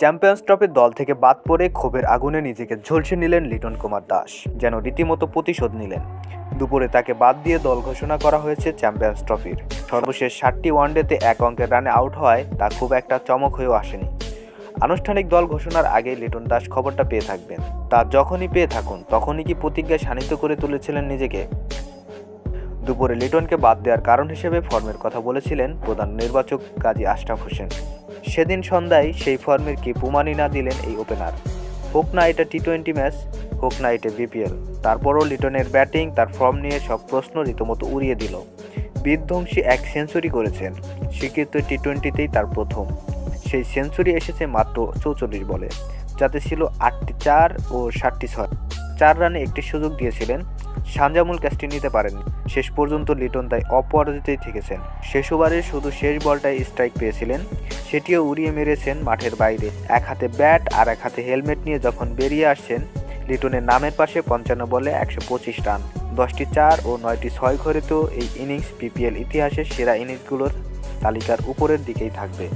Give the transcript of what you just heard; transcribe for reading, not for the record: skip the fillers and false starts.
Champions ট্রফির দল থেকে বাদ পড়ে ক্ষোভের আগুনে নিজেকে ঝলসে নিলেন লিটন কুমার দাস, যেন রীতিমতো প্রতিশোধ নিলেন। দুপুরে তাকে বাদ দিয়ে দল ঘোষণা করা হয়েছে চ্যাম্পিয়ন্স ট্রফির। সর্বশেষ 7টি ওয়ানডেতে 1 অঙ্কের রানে আউট হওয়ায় তা খুব একটা চমক হয়েও আসেনি। আনুষ্ঠানিক দল ঘোষণার আগেই লিটন দাস খবরটা পেয়ে থাকবেন। তা যখনই পেয়ে থাকুন তখনই কি প্রতিজ্ঞায় শানিত করে তুলেছিলেন নিজেকে? দুপুরে লিটনকে বাদ দেওয়ার কারণ হিসেবে ফর্মের কথা বলেছিলেন প্রধান নির্বাচক কাজী আশরাফ হোসেন। সেদিন সন্ধ্যায় সেই ফর্মের কি প্রমাণই না দিলেন এই ওপেনার। হোক না এটা টি-20 ম্যাচ, হোক না এটা বিপিএল, তারপরও লিটনের ব্যাটিং, তার ফর্ম নিয়ে সব প্রশ্ন রীতিমতো উড়িয়ে দিল। বিধ্বংসী এক সেঞ্চুরি করেছেন, স্বীকৃত টি-20তেই তার প্রথম। সেই সেঞ্চুরি এসেছে মাত্র 44 বলে, যাতে ছিল 8টি 4 ও 7টি 6। 4 রানে একটি সুযোগ দিয়েছিলেন, সানজামুল ক্যাচটি নিতে পারেননি। শেষ পর্যন্ত লিটন তাই অপরাজিতই থেকেছেন। শেষ ওভারে শুধু শেষ বলটাই স্ট্রাইক পেয়েছিলেন, সেটিও উড়িয়ে মেরেছেন মাঠের বাইরে। এক হাতে ব্যাট আর এক হাতে হেলমেট নিয়ে যখন বেরিয়ে আসছেন, লিটনের নামের পাশে 55 বলে 125 রান, 10টি 4 ও 9টি 6 করে তো এই ইনিংস বিপিএল ইতিহাসের সেরা ইনিংসগুলোর তালিকার উপরের দিকেই থাকবে।